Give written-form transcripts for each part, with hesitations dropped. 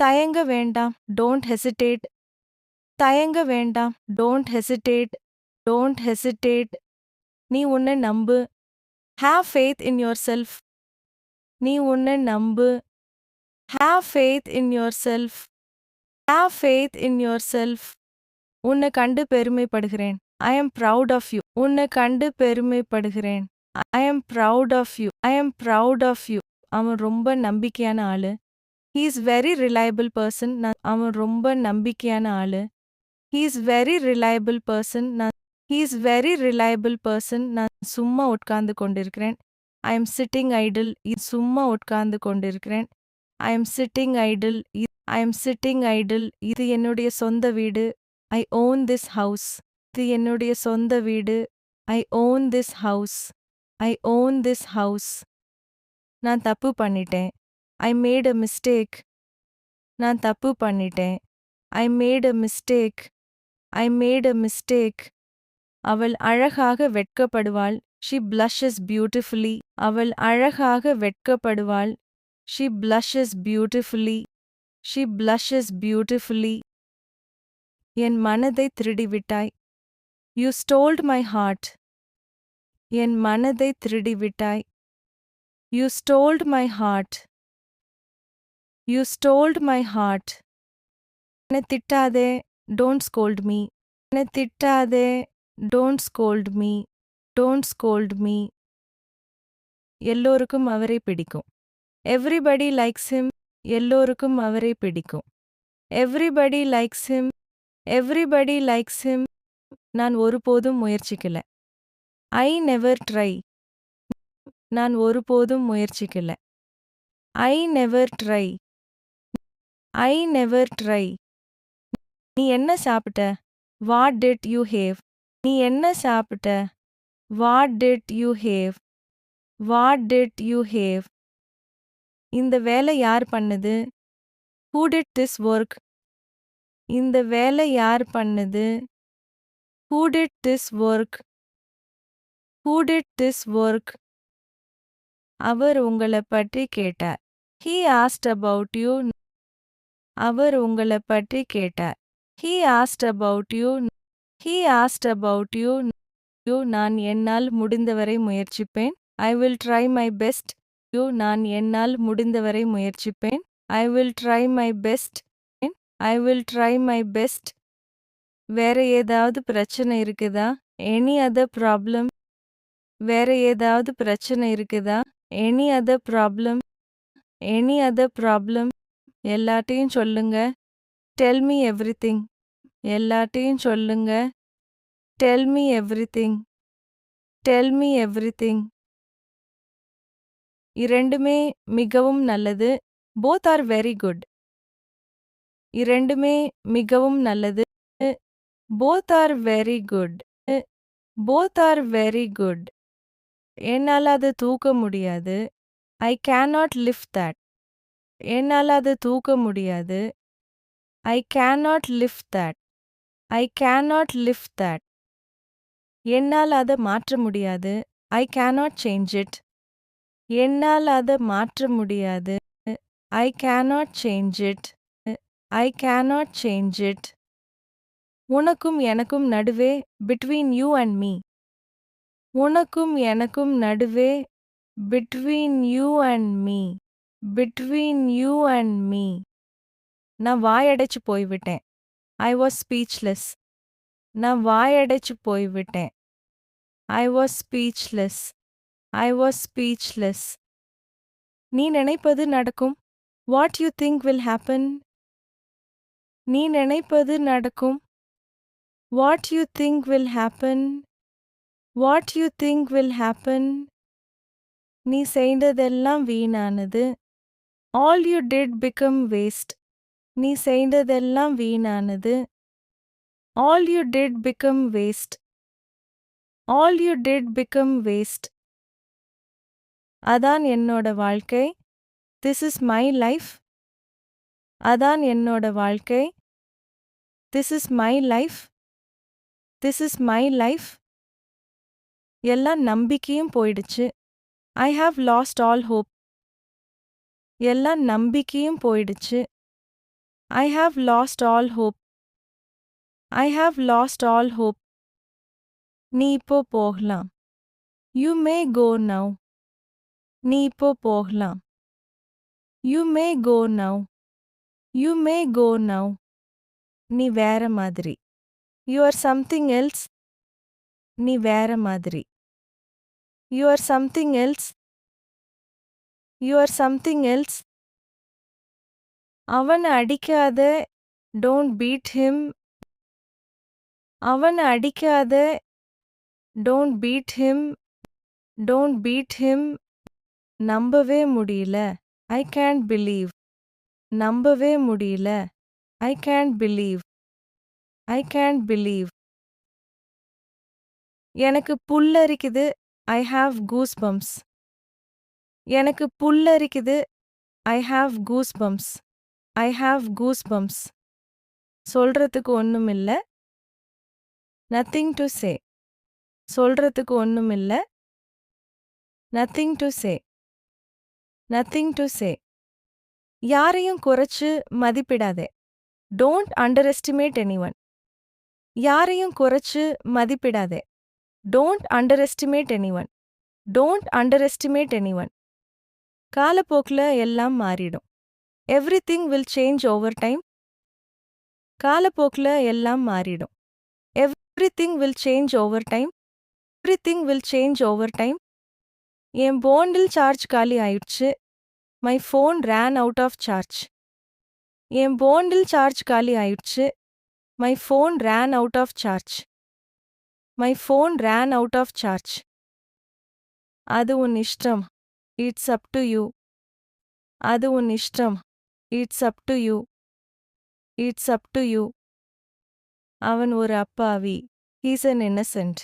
தயங்க வேண்டாம். Don't hesitate. தயங்க வேண்டாம். Don't hesitate. Don't hesitate. நீ உன்னை நம்பு. Have faith in yourself. நீ உன்னை நம்பு. Have faith in yourself. Have faith in yourself. உன்னை கண்டு பெருமைப்படுகிறேன். I am proud of you. உன்னை கண்டு பெருமைப்படுகிறேன். I am proud of you. I am proud of you. அவன் ரொம்ப நம்பிக்கையான ஆளு. He is very reliable person. அவன் ரொம்ப நம்பிக்கையான ஆளு. He is very reliable person. He is very reliable person. நான் சும்மா உட்கார்ந்து கொண்டிருக்கிறேன். I am sitting idle. சும்மா உட்கார்ந்து கொண்டிருக்கிறேன். I am sitting idle. I am sitting idle. இது என்னுடைய சொந்த வீடு. I own this house. இது என்னுடைய சொந்த வீடு. I own this house. I own this house. நான் தப்பு பண்ணிட்டேன். I made a mistake. நான் தப்பு பண்ணிட்டேன். I made a mistake. I made a mistake. அவள் அழகாக வெட்கப்படுவாள். She blushes beautifully. அவள் அழகாக வெட்கப்படுவாள். She blushes beautifully. She blushes beautifully. என் மனதை திருடிவிட்டாய். You stole my heart. என் மனதை திருடிவிட்டாய். You stole my heart. You stole my heart. என்னை திட்டாதே. Don't scold me. என்னை திட்டாதே. Don't scold me. Don't scold me. எல்லோருக்கும் அவரை பிடிக்கும். Everybody likes him. எல்லோருக்கும் அவரை பிடிக்கும். Everybody likes him. Everybody likes him. நான் ஒருபோதும் முயற்சிக்கல. I never try. நான் ஒருபோதும் முயற்சிக்கல. I never try. I never try. நீ என்ன சாப்பிட்ட? What did you have? நீ என்ன சாப்பிட்ட? What did you have? What did you have? இந்த வேலை யார் பண்ணது? Who did this work? இந்த வேலை யார் பண்ணது? Who did this work? Who did this work? அவர் உங்களை பற்றி கேட்டார். He asked about you. அவர் உங்களை பற்றி கேட்டார். He asked about you. He asked about you. நான் என்னால் முடிந்தவரை முயற்சிப்பேன். I will try my best. நான் என்னால் முடிந்தவரை முயற்சிப்பேன். I will try my best. I will try my best. வேற ஏதாவது பிரச்சனை இருக்குதா? Any other problem? வேற ஏதாவது பிரச்சனை இருக்குதா? Any other problem? Any other problem? எல்லாத்தையும் சொல்லுங்க. Tell me everything. எல்லாத்தையும் சொல்லுங்க. Tell me everything. Tell me everything. இரண்டுமே மிகவும் நல்லது. Both are very good. இரண்டுமே மிகவும் நல்லது. Both are very good. Both are very good. என்னால் அது தூக்க முடியாது. I cannot lift that. என்னால் அது தூக்க முடியாது. I cannot lift that. I cannot lift that. என்னால் அதை மாற்ற முடியாது. I cannot change it. என்னால் அதை மாற்ற முடியாது. I cannot change it. I cannot change it. உனக்கும் எனக்கும் நடுவே between you and me. உனக்கும் எனக்கும் நடுவே between you and me. Between you and me. நான் வாயடைச்சு போய்விட்டேன். I was speechless. நான் வாயடைச்சு போய்விட்டேன். I was speechless. I was speechless. நீ நினைப்பது நடக்கும். What you think will happen? நீ நினைப்பது நடக்கும். What you think will happen? What you think will happen? நீ செய்ததெல்லாம் வீணானது. All you did become waste. நீ செய்ததெல்லாம் வீணானது. All you did become waste. All you did become waste. அதான் என்னோட வாழ்க்கை. This is my life. அதான் என்னோட வாழ்க்கை. This is my life. This is my life. எல்லா நம்பிக்கையும் போயிடுச்சு. I have lost all hope. எல்லா நம்பிக்கையும் போயிடுச்சு. I have lost all hope. I have lost all hope. நீ இப்போ போகலாம். You may go now. நீ இப்போ போகலாம். You may go now. You may go now. நீ வேற மாதிரி. You are something else. நீ வேற மாதிரி. You are something else. You are something else. அவனை அடிக்காத. Don't beat him. அவனை அடிக்காத. Don't beat him. Don't beat him. நம்பவே முடியல. I can't believe. நம்பவே முடியல. I can't believe. I can't believe. எனக்கு புல்லரிக்குது. I have goosebumps. எனக்கு புல்லரிக்குது. I have goosebumps. I have goosebumps. சொல்றதுக்கு ஒண்ணுமில்ல. Nothing to say. சொல்றதுக்கு ஒண்ணுமில்ல. Nothing to say. Nothing to say. யாரையும் குறைச்சு மதிப்பிடாதே. Don't underestimate anyone. யாரையும் குறைச்சு மதிப்பிடாதே. Don't underestimate anyone. Don't underestimate anyone. காலப்போக்குல எல்லாம் மாறிடும். Everything will change over time. காலப்போக்குல எல்லாம் மாறிடும். Everything will change over time. Everything will change over time. என் போனில் சார்ஜ் காலி ஆயிடுச்சு. My phone ran out of charge. என் போனில் சார்ஜ் காலி ஆயிடுச்சு. My phone ran out of charge. My phone ran out of charge. அது உன் இஷ்டம். It's up to you. அது உன் இஷ்டம். It's up to you. It's up to you. அவன் ஒரு அப்பாவி. He's an innocent.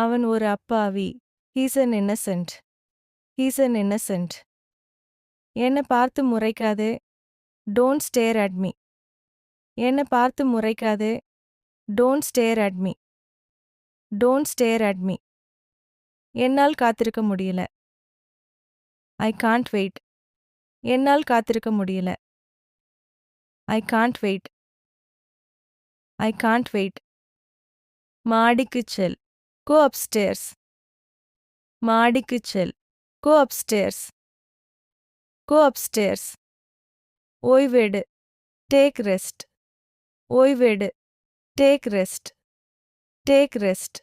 அவன் ஒரு அப்பாவி. He's an innocent. He's an innocent. என்னை பார்த்து முறைக்காதே. Don't stare at me. என்னை பார்த்து முறைக்காதே. Don't stare at me. Don't stare at me. என்னால் காத்திருக்க முடியல. I can't wait. என்னால் காத்திருக்க முடியல. I can't wait. I can't wait. மாடிக்கு செல். Go upstairs. மாடிக்கு செல். Go upstairs. Go upstairs. ஓய்வெடு. Take rest. ஓய்வெடு. Take rest. Take rest.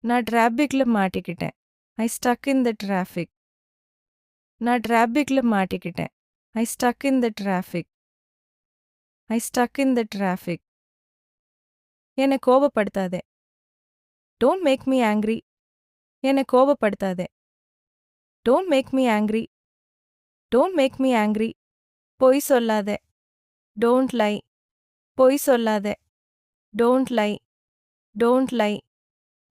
நான் டிராபிக்ல மாட்டிக்கிட்டேன். I stuck in the traffic. நான் டிராபிக்ல மாட்டிக்கிட்டேன். I stuck in the traffic. I stuck in the traffic. என்னை கோபப்படுத்தாதே. Don't make me angry. என்னை கோபப்படுத்தாதே. Don't make me angry. Don't make me angry. பொய் சொல்லாதே. Don't lie. பொய் சொல்லாதே. Don't lie. Don't lie.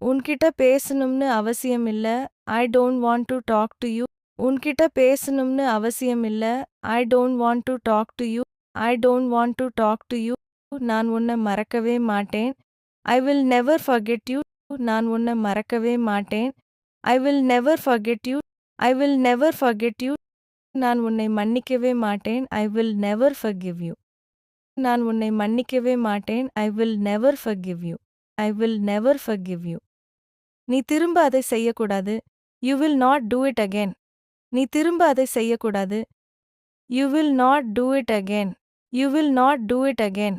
உன்கிட்ட பேசணும்னு அவசியம் இல்ல. I don't want to talk to you. உன்கிட்ட பேசணும்னு அவசியம் இல்ல. I don't want to talk to you. I don't want to talk to you. நான் உன்னை மறக்கவே மாட்டேன். I will never forget you. நான் உன்னை மறக்கவே மாட்டேன். I will never forget you. I will never forget you. நான் உன்னை மன்னிக்கவே மாட்டேன். I will never forgive you. நான் உன்னை மன்னிக்கவே மாட்டேன். I will never forgive you. I will never forgive you. நீ திரும்ப அதை செய்யக்கூடாது. You will not do it again. நீ திரும்ப அதை செய்யக்கூடாது. You will not do it again. You will not do it again.